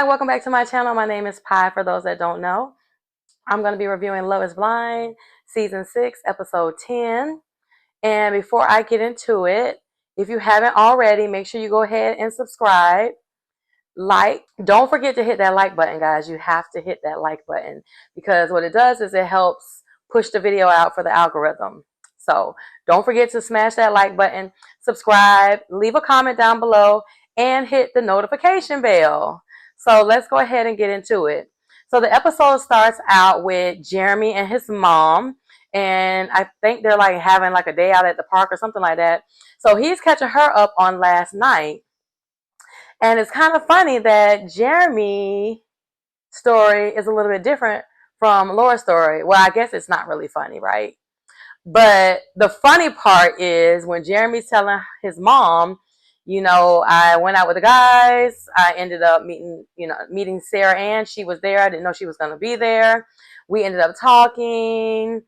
welcome back to my channel. My name is Pi, for those that don't know. I'm going to be reviewing Love is Blind, Season 6, Episode 10. And before I get into it, if you haven't already, make sure you go ahead and subscribe. Don't forget to hit that like button, guys. You have to hit that like button because what it does is it helps push the video out for the algorithm. So don't forget to smash that like button, subscribe, leave a comment down below, and hit the notification bell. So let's go ahead and get into it. So the episode starts out with Jeremy and his mom, and I think they're like having like a day out at the park or something like that. So he's catching her up on last night. And it's kind of funny that Jeremy's story is a little bit different from Laura's story. Well, I guess it's not really funny, right? But the funny part is when Jeremy's telling his mom, I went out with the guys. I ended up meeting Sarah Ann. She was there. I didn't know she was going to be there. We ended up talking.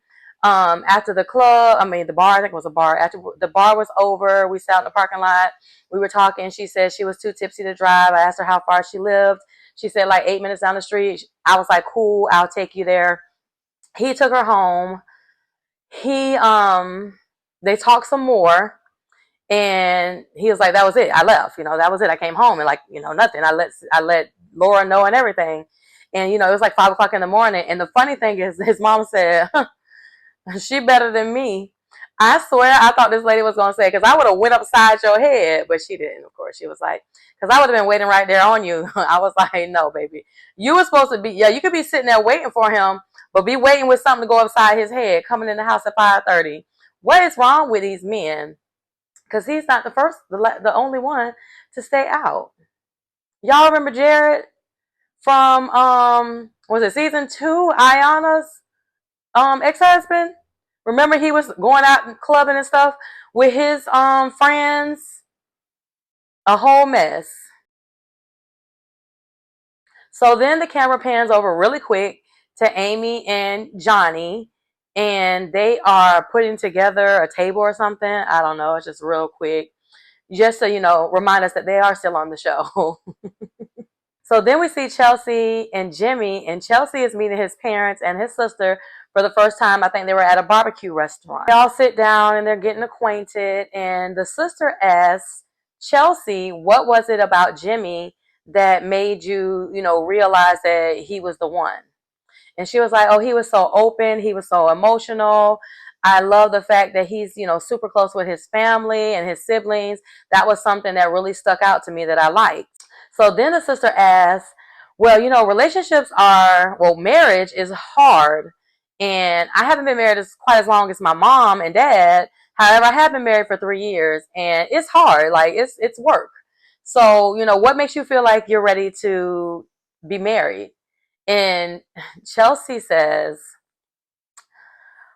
After the club, the bar, I think it was a bar. After the bar was over, we sat in the parking lot. We were talking. She said she was too tipsy to drive. I asked her how far she lived. She said like 8 minutes down the street. I was like, cool, I'll take you there. He took her home. They talked some more, and he was like, that was it. I left. That was it. I came home and nothing. I let Laura know and everything. And it was like 5 o'clock in the morning. And the funny thing is, his mom said, she better than me. I swear I thought this lady was going to say, because I would have went upside your head, but she didn't, of course. She was like, because I would have been waiting right there on you. I was like, no, baby. You were supposed to be, you could be sitting there waiting for him, but be waiting with something to go upside his head, coming in the house at 5:30. What is wrong with these men? Because he's not the only one to stay out. Y'all remember Jared from, was it season 2, Ayana's ex-husband? Remember he was going out and clubbing and stuff with his friends? A whole mess. So then the camera pans over really quick to Amy and Johnny, and they are putting together a table or something. I don't know. It's just real quick. Just so remind us that they are still on the show. So then we see Chelsea and Jimmy, and Chelsea is meeting his parents and his sister for the first time. I think they were at a barbecue restaurant. They all sit down and they're getting acquainted, and the sister asks Chelsea, what was it about Jimmy that made you, realize that he was the one? And she was like, oh, he was so open. He was so emotional. I love the fact that he's, super close with his family and his siblings. That was something that really stuck out to me that I liked. So then the sister asks, well, marriage is hard. And I haven't been married quite as long as my mom and dad. However, I have been married for 3 years, and it's hard. Like, it's work. So, what makes you feel like you're ready to be married? And Chelsea says,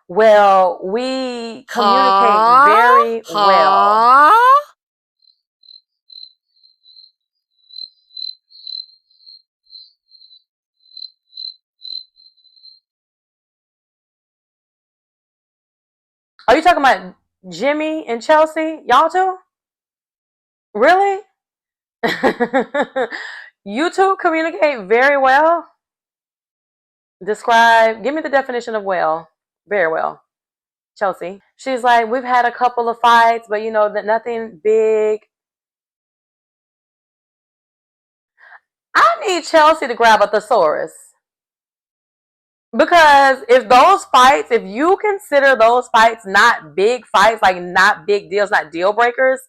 well, we communicate very well. Are you talking about Jimmy and Chelsea? Y'all too? Really? You two communicate very well? Give me the definition of well. Very well. Chelsea. She's like, we've had a couple of fights, but that nothing big. I need Chelsea to grab a thesaurus. Because if you consider those fights not big fights, like not big deals, not deal breakers,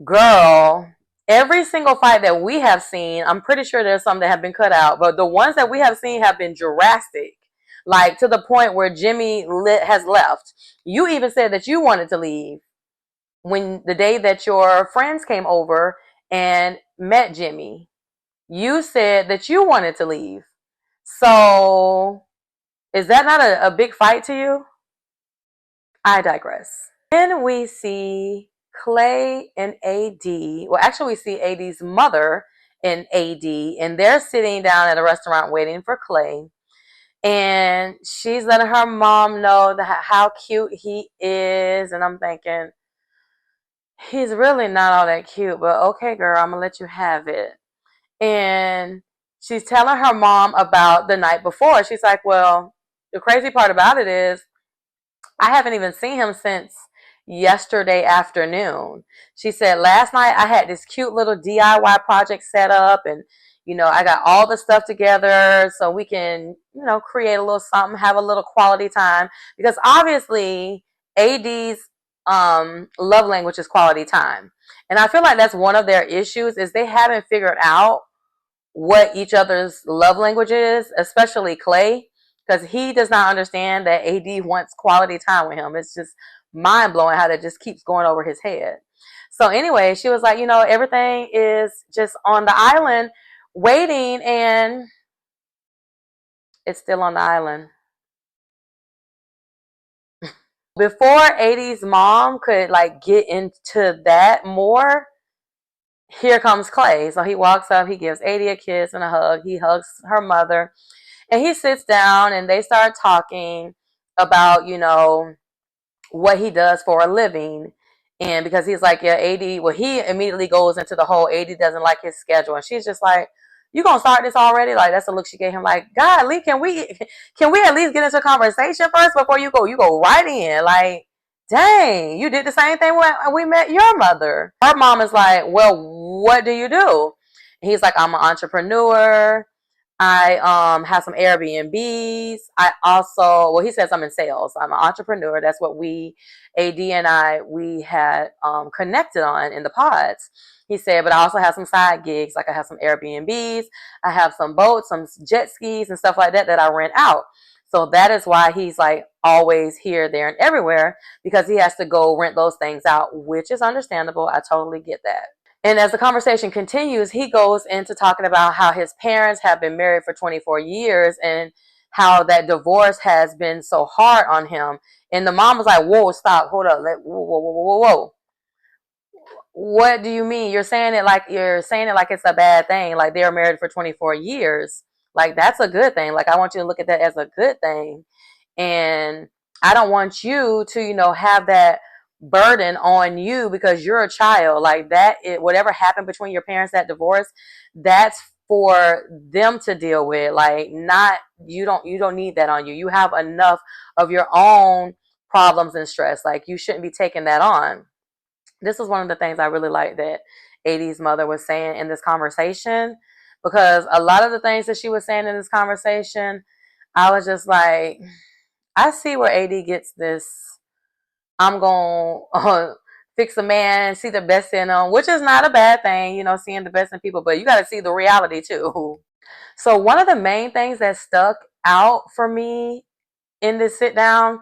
girl, every single fight that we have seen, I'm pretty sure there's some that have been cut out, but the ones that we have seen have been drastic, like to the point where Jimmy has left. You even said that you wanted to leave when the day that your friends came over and met Jimmy. You said that you wanted to leave. So is that not a big fight to you? I digress. Then we see Clay and AD. Well, actually, we see AD's mother and AD, and they're sitting down at a restaurant waiting for Clay. And she's letting her mom know how cute he is. And I'm thinking, he's really not all that cute, but okay, girl, I'm going to let you have it. And she's telling her mom about the night before. She's like, well, the crazy part about it is I haven't even seen him since yesterday afternoon. She said, last night I had this cute little DIY project set up, and I got all the stuff together so we can, create a little something, have a little quality time. Because obviously, AD's love language is quality time. And I feel like that's one of their issues is they haven't figured out what each other's love language is, especially Clay, because he does not understand that AD wants quality time with him. It's just mind blowing how that just keeps going over his head. So anyway, she was like, everything is just on the island waiting, and it's still on the island. Before AD's mom could get into that more, here comes Clay. So he walks up, he gives AD a kiss and a hug. He hugs her mother. And he sits down and they start talking about, what he does for a living. And because he's like, yeah, AD, well, he immediately goes into the whole AD doesn't like his schedule. And she's just like, you gonna start this already? Like, that's the look she gave him. Like, God, Lee, can we at least get into a conversation first before you go? You go right in. Like, dang, you did the same thing when we met your mother. Her mom is like, well, what do you do? And he's like, I'm an entrepreneur. I have some Airbnbs. I also, well, he says I'm in sales. I'm an entrepreneur. That's what AD and we had connected on in the pods. He said, but I also have some side gigs. Like I have some Airbnbs. I have some boats, some jet skis and stuff like that I rent out. So that is why he's like always here, there, and everywhere, because he has to go rent those things out, which is understandable. I totally get that. And as the conversation continues, he goes into talking about how his parents have been married for 24 years and how that divorce has been so hard on him. And the mom was like, whoa, stop, hold up. Whoa, whoa, whoa, whoa, whoa. What do you mean? You're saying it like it's a bad thing. Like they were married for 24 years. Like that's a good thing. Like I want you to look at that as a good thing. And I don't want you to, have that burden on you because you're a child. Like that, whatever happened between your parents, that divorce, that's for them to deal with. Like not, you don't need that on you. You have enough of your own problems and stress. Like you shouldn't be taking that on. This is one of the things I really like that AD's mother was saying in this conversation, because a lot of the things that she was saying in this conversation, I was just like, I see where AD gets this. I'm going to fix a man, see the best in him, which is not a bad thing, seeing the best in people, but you got to see the reality too. So one of the main things that stuck out for me in this sit down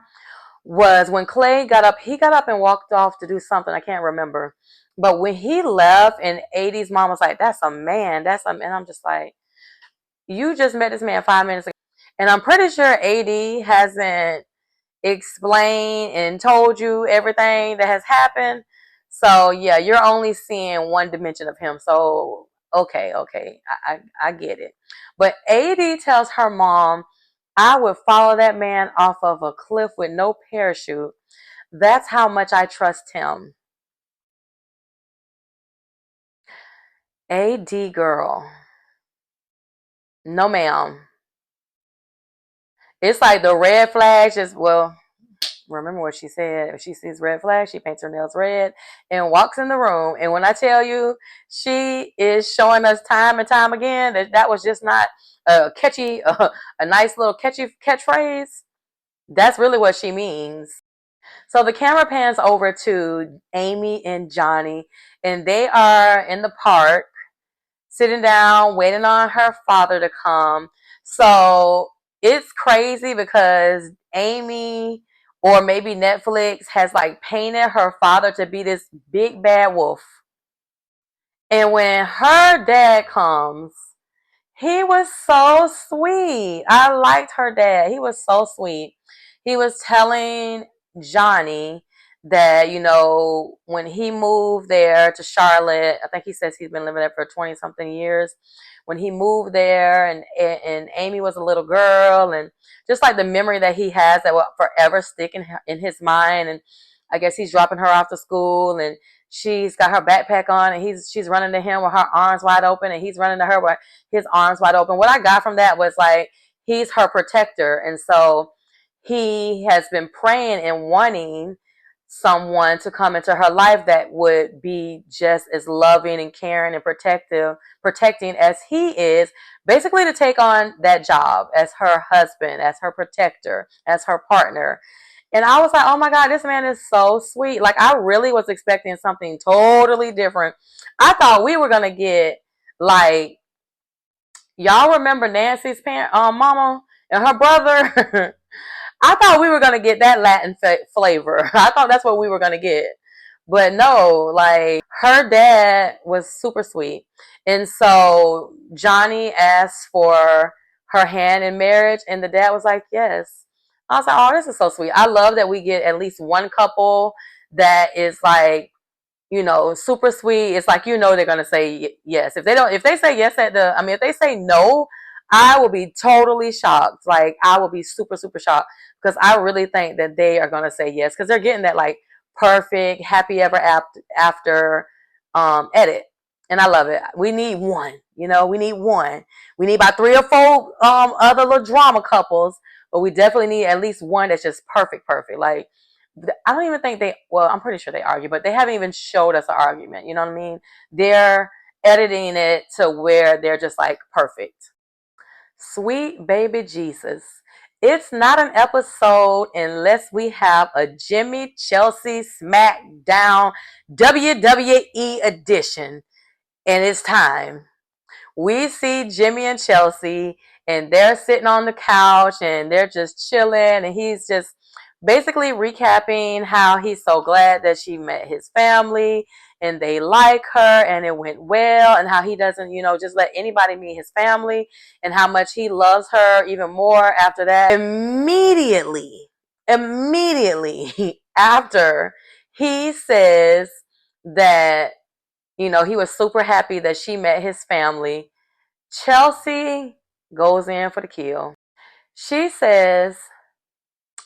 was when Clay got up. He got up and walked off to do something. I can't remember. But when he left and AD's mom was like, that's a man. And I'm just like, you just met this man 5 minutes ago. And I'm pretty sure AD hasn't explained and told you everything that has happened. So yeah, you're only seeing one dimension of him. So okay, I get it. But AD tells her mom, I would follow that man off of a cliff with no parachute. That's how much I trust him. AD girl. No ma'am. It's like the red flags just, well, remember what she said. If she sees red flags, she paints her nails red and walks in the room. And when I tell you, she is showing us time and time again that was just not a catchy, a nice little catchy catchphrase. That's really what she means. So the camera pans over to Amy and Johnny, and they are in the park, sitting down, waiting on her father to come. So it's crazy because Amy, or maybe Netflix, has painted her father to be this big bad wolf. And when her dad comes, he was so sweet. I liked her dad. He was so sweet. He was telling Johnny that, when he moved there to Charlotte, I think he says he's been living there for 20 something years. When he moved there and Amy was a little girl, and just like the memory that he has that will forever stick in his mind. And I guess he's dropping her off to school and she's got her backpack on, and she's running to him with her arms wide open, and he's running to her with his arms wide open. What I got from that was like, he's her protector, and so he has been praying and wanting someone to come into her life that would be just as loving and caring and protecting as he is, basically to take on that job as her husband, as her protector, as her partner. And I was like, oh my God, this man is so sweet. Like, I really was expecting something totally different. I thought we were going to get, like, y'all remember Nancy's mama and her brother? I thought we were going to get that Latin flavor. I thought that's what we were going to get. But no, like, her dad was super sweet. And so Johnny asked for her hand in marriage, and the dad was like, yes. I was like, oh, this is so sweet. I love that we get at least one couple that is like, super sweet. It's like, they're going to say yes. If they say yes if they say no, I will be totally shocked. Like, I will be super, super shocked, because I really think that they are going to say yes, because they're getting that like perfect happy ever after edit. And I love it. We need one, we need one. We need about 3 or 4 other little drama couples, but we definitely need at least one that's just perfect. Like, I don't even think I'm pretty sure they argue, but they haven't even showed us an argument. You know what I mean? They're editing it to where they're just like perfect. Sweet baby Jesus. It's not an episode unless we have a Jimmy Chelsea SmackDown WWE edition. And it's time. We see Jimmy and Chelsea, and they're sitting on the couch, and they're just chilling, and he's just basically recapping how he's so glad that she met his family and they like her and it went well, and how he doesn't, just let anybody meet his family, and how much he loves her even more after that. Immediately after he says that, he was super happy that she met his family, Chelsea goes in for the kill. She says,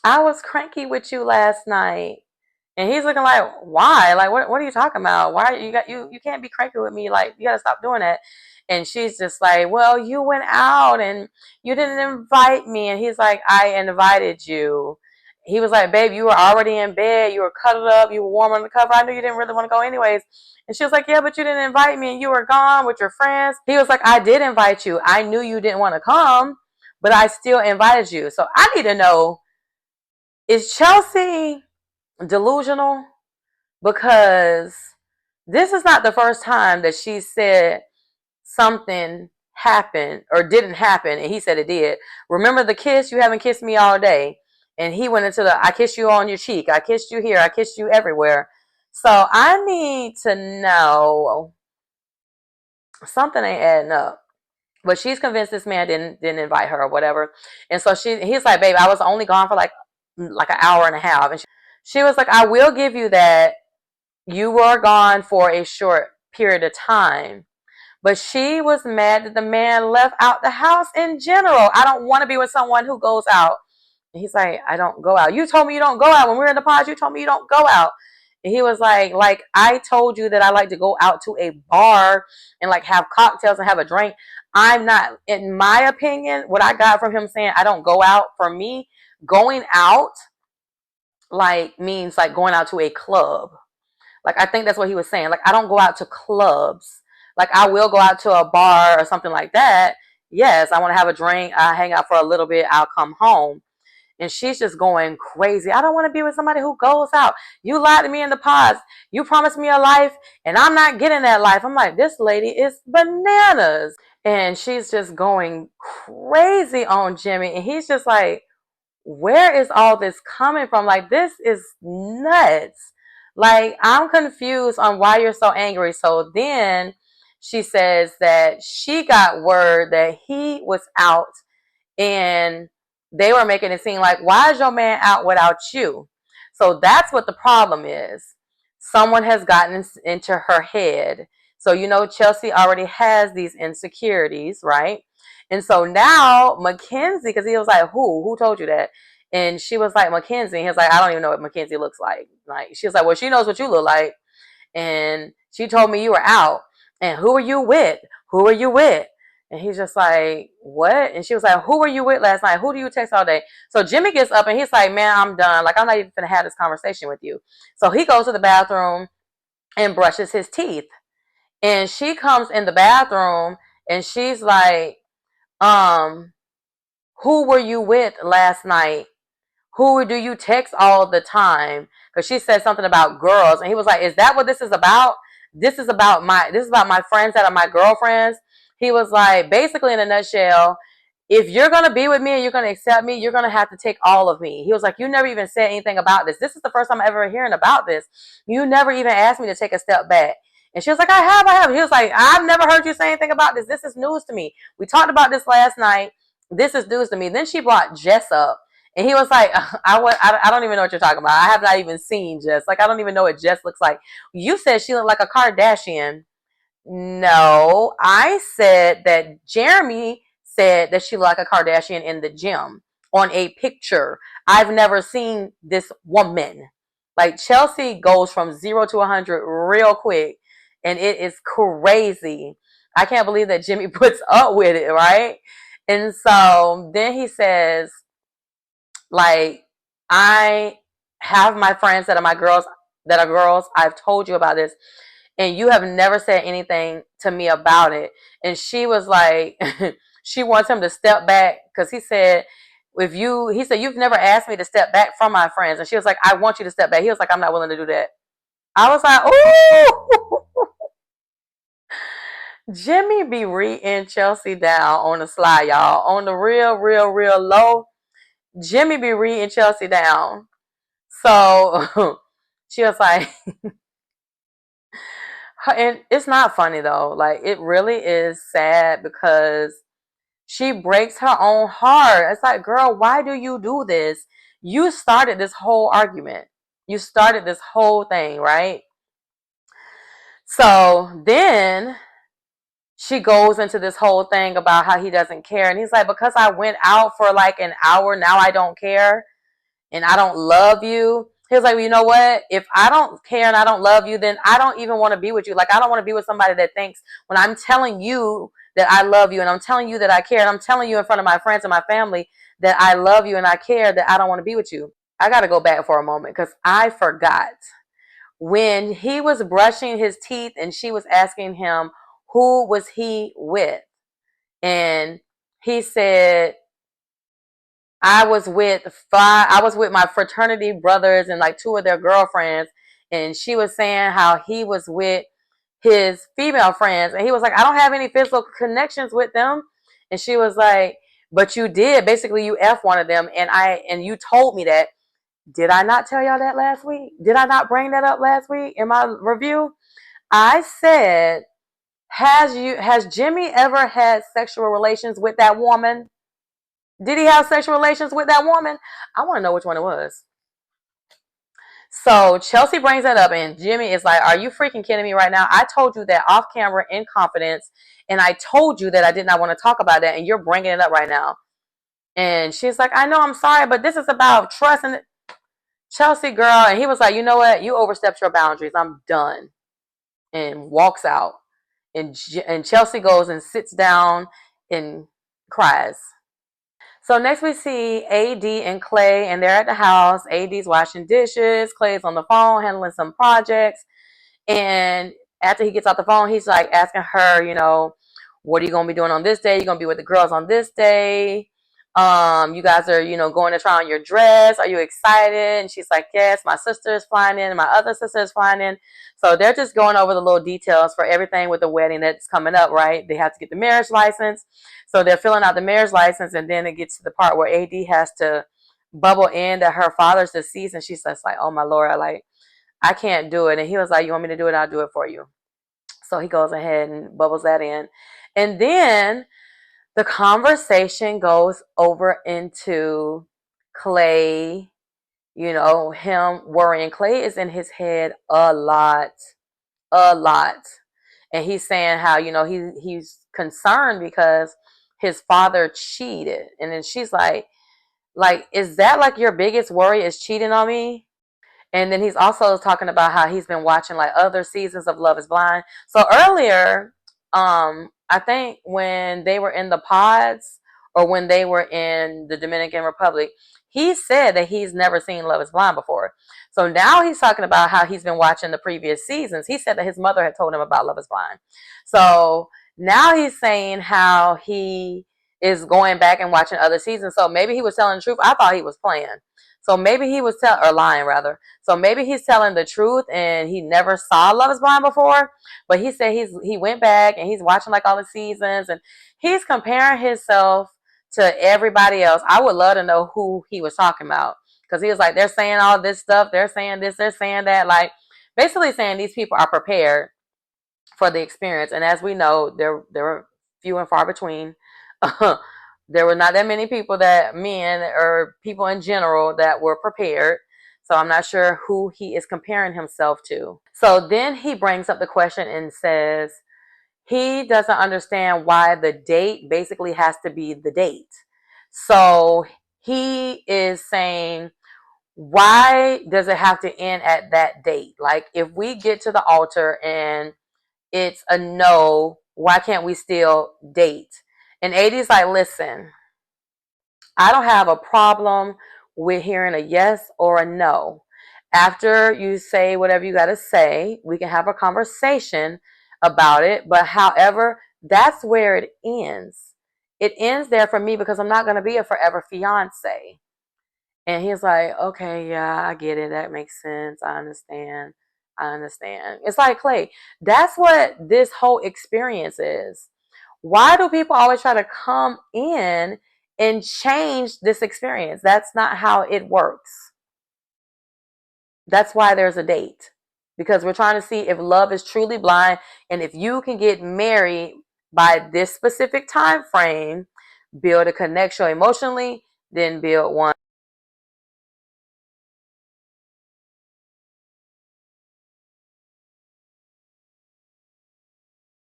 I was cranky with you last night. And he's looking like, why? Like, what are you talking about? Why you can't be cranky with me? Like, you gotta stop doing that. And she's just like, well, you went out and you didn't invite me. And he's like, I invited you. He was like, babe, you were already in bed. You were cuddled up. You were warm on the cover. I knew you didn't really want to go anyways. And she was like, yeah, but you didn't invite me and you were gone with your friends. He was like, I did invite you. I knew you didn't want to come, but I still invited you. So I need to know, is Chelsea delusional? Because this is not the first time that she said something happened or didn't happen, and he said it did. Remember the kiss? You haven't kissed me all day. And he went into I kissed you on your cheek. I kissed you here. I kissed you everywhere. So I need to know, something ain't adding up. But she's convinced this man didn't invite her or whatever. And so he's like, babe, I was only gone for like an hour and a half. And she was like, I will give you that. You were gone for a short period of time. But she was mad that the man left out the house in general. I don't want to be with someone who goes out. And he's like, I don't go out. You told me you don't go out. When we were in the pod, you told me you don't go out. And he was like, I told you that I like to go out to a bar and like have cocktails and have a drink. I'm not, in my opinion, what I got from him saying I don't go out, for me, going out like means like going out to a club. Like, I think that's what he was saying. Like, I don't go out to clubs. Like, I will go out to a bar or something like that. Yes, I want to have a drink. I hang out for a little bit. I'll come home. And she's just going crazy. I don't want to be with somebody who goes out. You lied to me in the past. You promised me a life, and I'm not getting that life. I'm like, this lady is bananas. And she's just going crazy on Jimmy. And he's just like, where is all this coming from? Like, this is nuts. Like, I'm confused on why you're so angry. So then she says that she got word that he was out, and they were making it seem like, why is your man out without you? So that's what the problem is. Someone has gotten into her head. So, Chelsea already has these insecurities, right? And so now Mackenzie, because he was like, who told you that? And she was like, Mackenzie. He was like, I don't even know what Mackenzie looks like. Like, she was like, well, she knows what you look like. and she told me you were out. And who are you with? Who are you with? And he's just like, what? And she was like, who were you with last night? Who do you text all day? So Jimmy gets up and he's like, man, I'm done. Like, I'm not even going to have this conversation with you. So he goes to the bathroom and brushes his teeth. And she comes in the bathroom and she's like, um, who were you with last night? Who do you text all the time? Because she said something about girls. And he was like, is that what this is about? This is about my friends that are my girlfriends. He was like, basically in a nutshell, if you're going to be with me and you're going to accept me, you're going to have to take all of me. He was like, you never even said anything about this. This is the first time I'm ever hearing about this. You never even asked me to take a step back. And she was like, I have. He was like, I've never heard you say anything about this. This is news to me. We talked about this last night. This is news to me. Then she brought Jess up. And he was like, I don't even know what you're talking about. I have not even seen Jess. Like, I don't even know what Jess looks like. You said she looked like a Kardashian. No, I said that Jeremy said that she looked like a Kardashian in the gym on a picture. I've never seen this woman. Like, Chelsea goes from 0 to 100 real quick, and it is crazy. I can't believe that Jimmy puts up with it, right? And so then he says, like, I have my friends that are my girls, that are girls. I've told you about this, and you have never said anything to me about it. And she was like, she wants him to step back because he said, he said, you've never asked me to step back from my friends. And she was like, I want you to step back. He was like, I'm not willing to do that. I was like, ooh. Jimmy be reading Chelsea down on the slide, y'all. On the real low, Jimmy be reading Chelsea down. So she was like, and it's not funny though. Like, it really is sad because she breaks her own heart. It's like, girl, why do you do this? You started this whole argument. You started this whole thing, right? So then she goes into this whole thing about how he doesn't care. And he's like, because I went out for like an hour, now I don't care and I don't love you. He was like, well, you know what? If I don't care and I don't love you, then I don't even want to be with you. Like, I don't want to be with somebody that thinks when I'm telling you that I love you and I'm telling you that I care and I'm telling you in front of my friends and my family that I love you and I care, that I don't want to be with you. I got to go back for a moment because I forgot. When he was brushing his teeth and she was asking him, who was he with? And he said, I was with my fraternity brothers and like two of their girlfriends. And she was saying how he was with his female friends. And he was like, I don't have any physical connections with them. And she was like, but you did. Basically, you F one of them. And you told me that. Did I not tell y'all that last week? Did I not bring that up last week in my review? I said, has Jimmy ever had sexual relations with that woman? Did he have sexual relations with that woman? I want to know which one it was. So Chelsea brings that up, and Jimmy is like, are you freaking kidding me right now? I told you that off camera in confidence, and I told you that I did not want to talk about that, and you're bringing it up right now. And she's like, I know, I'm sorry, but this is about trust. And Chelsea, girl. And he was like, you know what? You overstepped your boundaries. I'm done. And walks out. And Chelsea goes and sits down and cries. So next we see AD and Clay, and they're at the house. AD's washing dishes. Clay's on the phone handling some projects. And after he gets off the phone, he's like asking her, what are you going to be doing on this day? You're going to be with the girls on this day. You guys are, going to try on your dress. Are you excited? And she's like, yes, my sister is flying in and my other sister is flying in. So they're just going over the little details for everything with the wedding that's coming up, right? They have to get the marriage license. So they're filling out the marriage license, and then it gets to the part where AD has to bubble in that her father's deceased, and she's just like, oh my Lord, I can't do it. And he was like, you want me to do it? I'll do it for you. So he goes ahead and bubbles that in. And then the conversation goes over into Clay, him worrying. Clay is in his head a lot. And he's saying how, he's concerned because his father cheated. And then she's like, is that like your biggest worry is cheating on me? And then he's also talking about how he's been watching like other seasons of Love is Blind. So earlier, I think when they were in the pods or when they were in the Dominican Republic, he said that he's never seen Love is Blind before. So now he's talking about how he's been watching the previous seasons. He said that his mother had told him about Love is Blind. So now he's saying how he is going back and watching other seasons. So maybe he was telling the truth. I thought he was playing. So maybe he was lying rather. So maybe he's telling the truth and he never saw Love is Blind before. But he said he went back and he's watching like all the seasons and he's comparing himself to everybody else. I would love to know who he was talking about. Because he was like, they're saying all this stuff, they're saying this, they're saying that. Like basically saying these people are prepared for the experience. And as we know, there were few and far between. There were not that many people men or people in general that were prepared. So I'm not sure who he is comparing himself to. So then he brings up the question and says he doesn't understand why the date basically has to be the date. So he is saying, why does it have to end at that date? Like if we get to the altar and it's a no, why can't we still date? And AD's like, listen, I don't have a problem with hearing a yes or a no. After you say whatever you got to say, we can have a conversation about it. But however, that's where it ends. It ends there for me because I'm not going to be a forever fiance. And he's like, okay, yeah, I get it. That makes sense. I understand. It's like, Clay, that's what this whole experience is. Why do people always try to come in and change this experience? That's not how it works. That's why there's a date. Because we're trying to see if love is truly blind and if you can get married by this specific time frame, build a connection emotionally, then build one